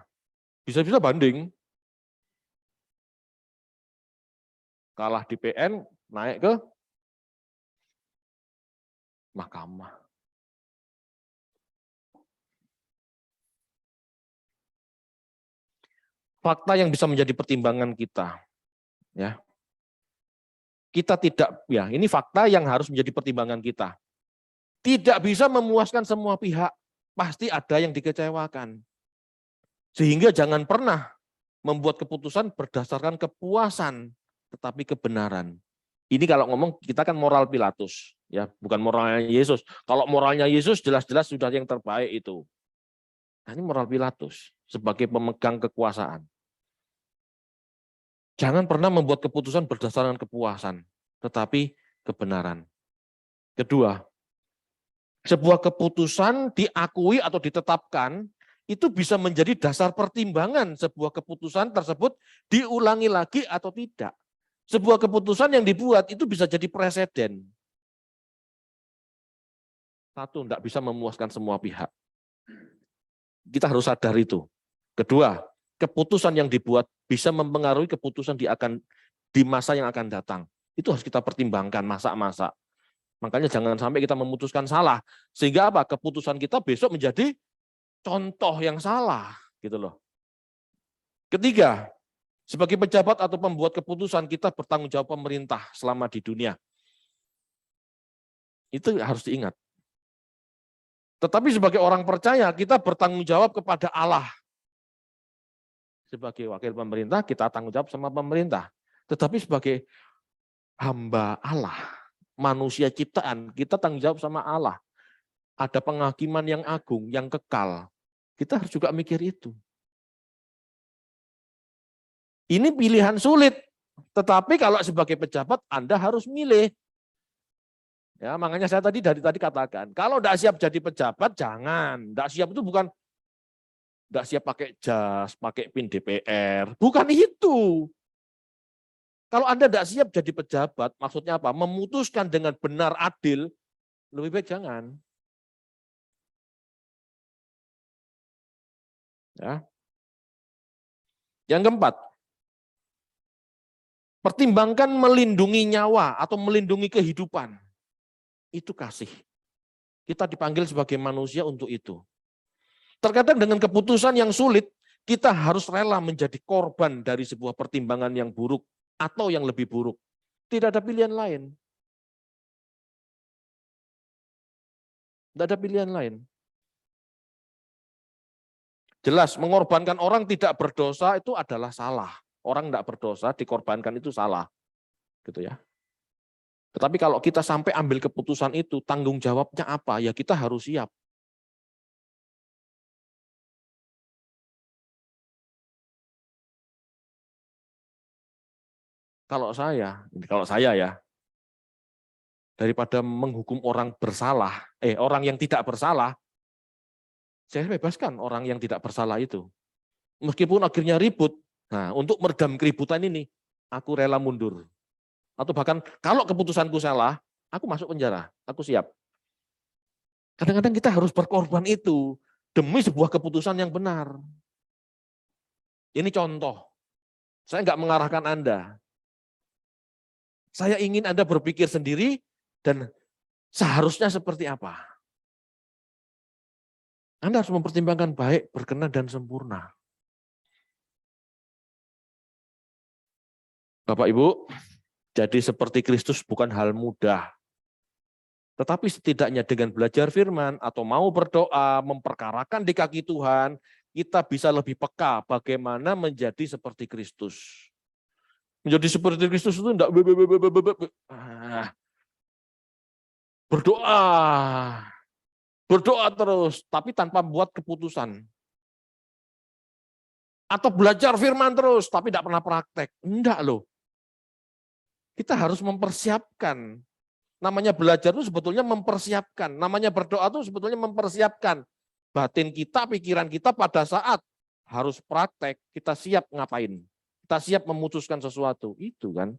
Bisa-bisa banding. Kalah di PN, naik ke mahkamah. Fakta yang bisa menjadi pertimbangan kita, ya. Kita tidak, ya ini fakta yang harus menjadi pertimbangan kita. Tidak bisa memuaskan semua pihak, pasti ada yang dikecewakan. Sehingga jangan pernah membuat keputusan berdasarkan kepuasan, tetapi kebenaran. Ini kalau ngomong kita kan moral Pilatus, ya bukan moralnya Yesus. Kalau moralnya Yesus jelas-jelas sudah yang terbaik itu. Nah, ini moral Pilatus sebagai pemegang kekuasaan. Jangan pernah membuat keputusan berdasarkan kepuasan, tetapi kebenaran. Kedua, sebuah keputusan diakui atau ditetapkan itu bisa menjadi dasar pertimbangan sebuah keputusan tersebut diulangi lagi atau tidak. Sebuah keputusan yang dibuat itu bisa jadi presiden. Satu, tidak bisa memuaskan semua pihak. Kita harus sadar itu. Kedua, keputusan yang dibuat bisa mempengaruhi keputusan di masa yang akan datang. Itu harus kita pertimbangkan masa-masa. Makanya jangan sampai kita memutuskan salah. Sehingga apa? Keputusan kita besok menjadi contoh yang salah. Gitu loh. Ketiga, sebagai pejabat atau pembuat keputusan, kita bertanggung jawab pemerintah selama di dunia. Itu harus diingat. Tetapi sebagai orang percaya, kita bertanggung jawab kepada Allah. Sebagai wakil pemerintah, kita tanggung jawab sama pemerintah. Tetapi sebagai hamba Allah, manusia ciptaan, kita tanggung jawab sama Allah. Ada penghakiman yang agung, yang kekal. Kita harus juga mikir itu. Ini pilihan sulit, tetapi kalau sebagai pejabat Anda harus milih. Ya, makanya saya dari tadi katakan, kalau tidak siap jadi pejabat jangan. Tidak siap itu bukan tidak siap pakai jas, pakai PIN DPR, bukan itu. Kalau Anda tidak siap jadi pejabat, maksudnya apa? Memutuskan dengan benar adil, lebih baik jangan. Ya. Yang keempat, pertimbangkan melindungi nyawa atau melindungi kehidupan. Itu kasih. Kita dipanggil sebagai manusia untuk itu. Terkadang dengan keputusan yang sulit, kita harus rela menjadi korban dari sebuah pertimbangan yang buruk atau yang lebih buruk. Tidak ada pilihan lain. Tidak ada pilihan lain. Jelas, mengorbankan orang tidak berdosa itu adalah salah. Orang tidak berdosa, dikorbankan itu salah. Gitu ya. Tetapi kalau kita sampai ambil keputusan itu, tanggung jawabnya apa? Ya kita harus siap. Kalau saya ya, daripada menghukum orang orang yang tidak bersalah, saya bebaskan orang yang tidak bersalah itu. Meskipun akhirnya ribut, nah untuk meredam keributan ini, aku rela mundur. Atau bahkan kalau keputusanku salah, aku masuk penjara, aku siap. Kadang-kadang kita harus berkorban itu demi sebuah keputusan yang benar. Ini contoh, saya nggak mengarahkan Anda. Saya ingin Anda berpikir sendiri dan seharusnya seperti apa. Anda harus mempertimbangkan baik, berkenan, dan sempurna. Bapak Ibu, jadi seperti Kristus bukan hal mudah. Tetapi setidaknya dengan belajar firman atau mau berdoa, memperkarakan di kaki Tuhan, kita bisa lebih peka bagaimana menjadi seperti Kristus. Menjadi seperti Kristus itu enggak berdoa terus, tapi tanpa buat keputusan. Atau belajar firman terus, tapi tidak pernah praktek. Enggak loh. Kita harus mempersiapkan. Namanya belajar itu sebetulnya mempersiapkan. Namanya berdoa itu sebetulnya mempersiapkan. Batin kita, pikiran kita pada saat harus praktek, kita siap ngapain. Kita siap memutuskan sesuatu. Itu kan.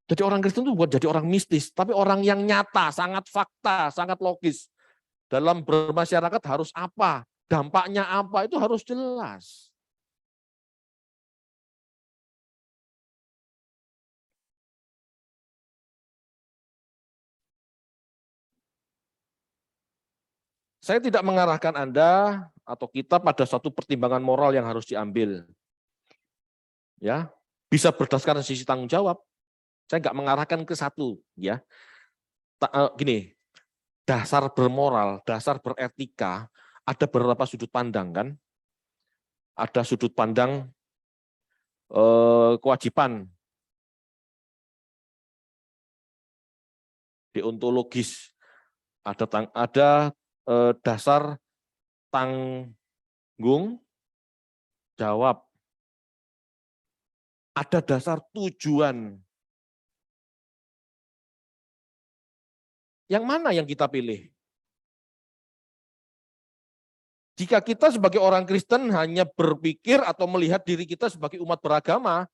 Jadi orang Kristen itu bukan jadi orang mistis, tapi orang yang nyata, sangat fakta, sangat logis. Dalam bermasyarakat harus apa, dampaknya apa, itu harus jelas. Saya tidak mengarahkan Anda atau kita pada satu pertimbangan moral yang harus diambil. Ya, bisa berdasarkan sisi tanggung jawab. Saya nggak mengarahkan ke satu, ya. Gini, dasar bermoral, dasar beretika, ada beberapa sudut pandang kan. Ada sudut pandang kewajiban deontologis, ada dasar tanggung jawab, ada dasar tujuan. Yang mana yang kita pilih? Jika kita sebagai orang Kristen hanya berpikir atau melihat diri kita sebagai umat beragama,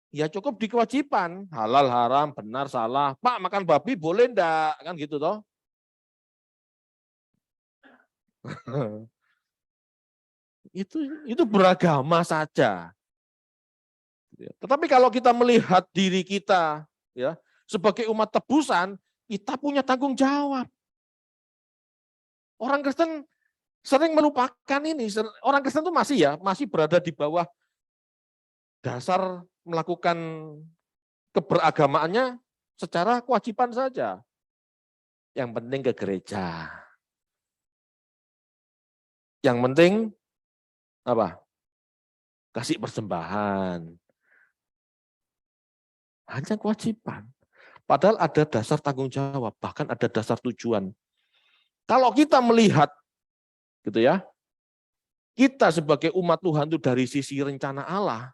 ya cukup di kewajiban, halal, haram, benar, salah. Pak, makan babi boleh enggak? Kan gitu toh. Itu beragama saja. Tetapi kalau kita melihat diri kita ya sebagai umat tebusan, kita punya tanggung jawab. Orang Kristen sering melupakan ini. Orang Kristen itu masih berada di bawah dasar melakukan keberagamaannya secara kewajiban saja. Yang penting ke gereja. Yang penting apa? Kasih persembahan. Hanya kewajiban. Padahal ada dasar tanggung jawab, bahkan ada dasar tujuan. Kalau kita melihat gitu ya, kita sebagai umat Tuhan itu dari sisi rencana Allah,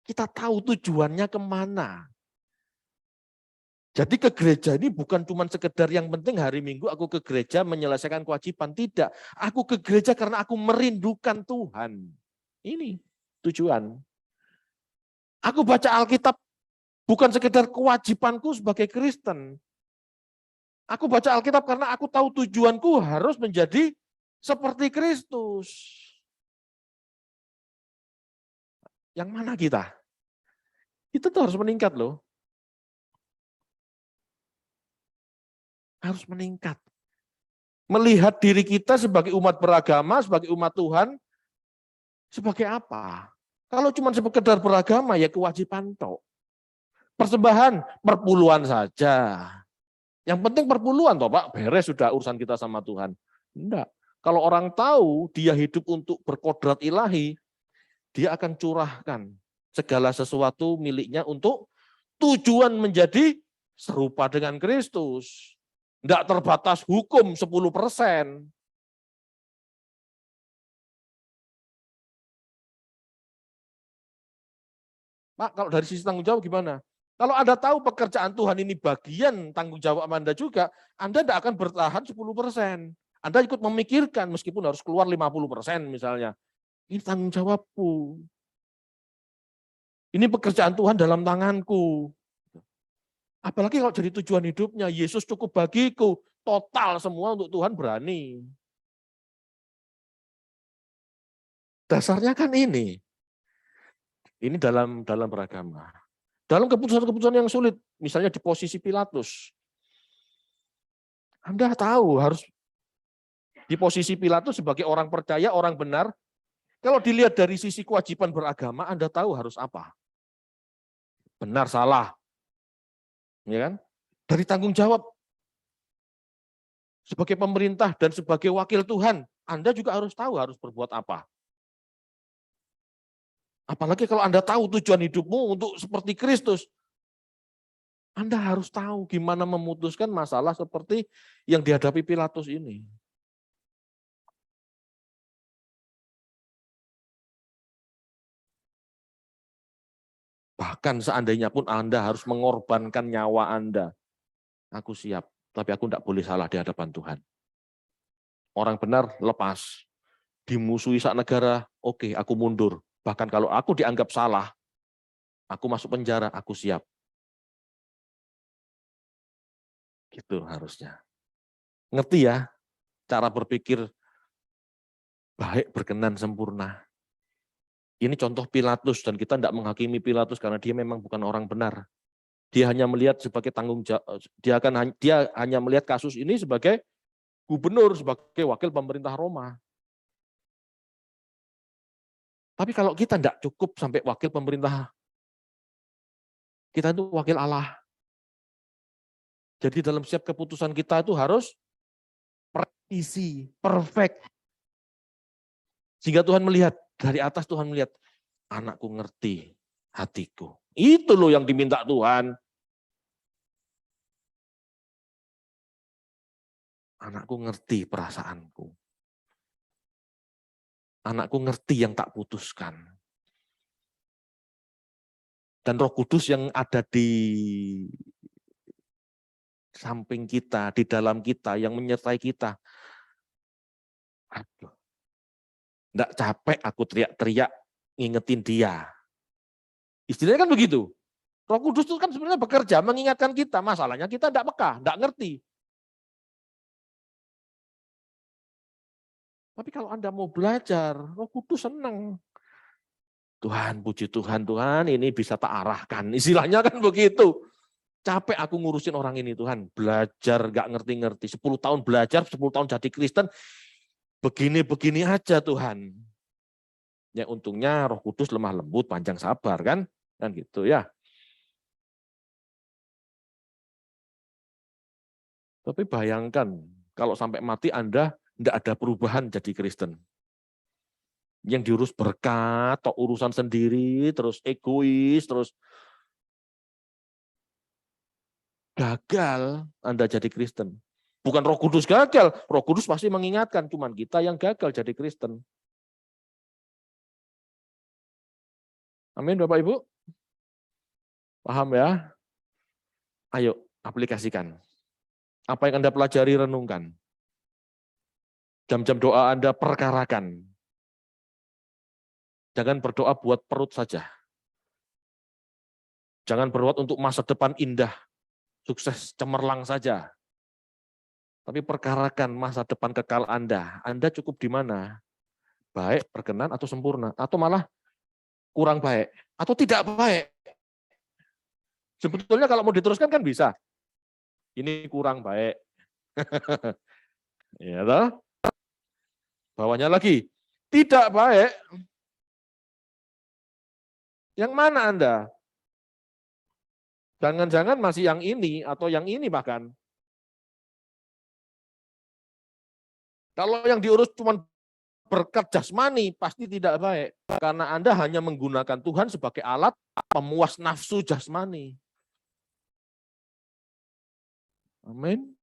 kita tahu tujuannya kemana. Jadi ke gereja ini bukan cuma sekedar yang penting hari Minggu aku ke gereja menyelesaikan kewajiban. Tidak, aku ke gereja karena aku merindukan Tuhan. Ini tujuan. Aku baca Alkitab bukan sekedar kewajibanku sebagai Kristen. Aku baca Alkitab karena aku tahu tujuanku harus menjadi seperti Kristus. Yang mana kita? Itu tuh harus meningkat loh. Harus meningkat. Melihat diri kita sebagai umat beragama, sebagai umat Tuhan, sebagai apa? Kalau cuma sekedar beragama ya kewajiban toh. Persembahan perpuluhan saja. Yang penting perpuluhan toh Pak, beres sudah urusan kita sama Tuhan. Enggak. Kalau orang tahu dia hidup untuk berkodrat ilahi, dia akan curahkan segala sesuatu miliknya untuk tujuan menjadi serupa dengan Kristus. Enggak terbatas hukum 10%. Pak, kalau dari sisi tanggung jawab gimana? Kalau Anda tahu pekerjaan Tuhan ini bagian tanggung jawab Anda juga, Anda tidak akan bertahan 10%. Anda ikut memikirkan meskipun harus keluar 50% misalnya. Ini tanggung jawabku. Ini pekerjaan Tuhan dalam tanganku. Apalagi kalau jadi tujuan hidupnya, Yesus cukup bagiku. Total semua untuk Tuhan berani. Dasarnya kan ini. Ini dalam beragama. Dalam keputusan-keputusan yang sulit, misalnya di posisi Pilatus. Anda tahu harus di posisi Pilatus sebagai orang percaya, orang benar. Kalau dilihat dari sisi kewajiban beragama, Anda tahu harus apa. Benar, salah. Ya kan? Dari tanggung jawab sebagai pemerintah dan sebagai wakil Tuhan, Anda juga harus tahu harus berbuat apa. Apalagi kalau Anda tahu tujuan hidupmu untuk seperti Kristus, Anda harus tahu gimana memutuskan masalah seperti yang dihadapi Pilatus ini. Bahkan seandainya pun Anda harus mengorbankan nyawa Anda, aku siap, tapi aku tidak boleh salah di hadapan Tuhan. Orang benar lepas, dimusuhi sak negara, oke, aku mundur. Bahkan kalau aku dianggap salah, aku masuk penjara, aku siap. Gitu harusnya. Ngerti ya cara berpikir baik, berkenan, sempurna. Ini contoh Pilatus dan kita tidak menghakimi Pilatus karena dia memang bukan orang benar. Dia hanya melihat sebagai tanggung jawab, dia hanya melihat kasus ini sebagai gubernur, sebagai wakil pemerintah Roma. Tapi kalau kita tidak cukup sampai wakil pemerintah, kita itu wakil Allah. Jadi dalam setiap keputusan kita itu harus presisi, perfect. Sehingga Tuhan melihat, dari atas Tuhan melihat, anakku ngerti hatiku. Itu loh yang diminta Tuhan. Anakku ngerti perasaanku. Anakku ngerti yang tak putuskan. Dan Roh Kudus yang ada di samping kita, di dalam kita, yang menyertai kita. Aduh, enggak capek aku teriak-teriak ngingetin dia. Istilahnya kan begitu. Roh Kudus itu kan sebenarnya bekerja mengingatkan kita. Masalahnya kita enggak peka, enggak ngerti. Tapi kalau Anda mau belajar, Roh Kudus senang. Tuhan, puji Tuhan, Tuhan ini bisa tak arahkan. Istilahnya kan begitu. Capek aku ngurusin orang ini Tuhan. Belajar enggak ngerti-ngerti. 10 tahun belajar, 10 tahun jadi Kristen. Begini-begini aja Tuhan. Ya untungnya Roh Kudus lemah lembut, panjang sabar kan? Kan gitu ya. Tapi bayangkan kalau sampai mati Anda tidak ada perubahan jadi Kristen. Yang diurus berkat, atau urusan sendiri, terus egois, terus gagal Anda jadi Kristen. Bukan Roh Kudus gagal, Roh Kudus pasti mengingatkan, cuman kita yang gagal jadi Kristen. Amin Bapak Ibu? Paham ya? Ayo aplikasikan. Apa yang Anda pelajari renungkan. Jam-jam doa Anda perkarakan. Jangan berdoa buat perut saja. Jangan berdoa untuk masa depan indah, sukses cemerlang saja. Tapi perkarakan masa depan kekal Anda. Anda cukup di mana? Baik, berkenan, atau sempurna. Atau malah kurang baik. Atau tidak baik. Sebetulnya kalau mau diteruskan kan bisa. Ini kurang baik. Ya toh? Bawahnya lagi. Tidak baik. Yang mana Anda? Jangan-jangan masih yang ini atau yang ini bahkan. Kalau yang diurus cuma berkat jasmani, pasti tidak baik. Karena Anda hanya menggunakan Tuhan sebagai alat pemuas nafsu jasmani. Amin.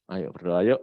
Ayo berdoa yuk.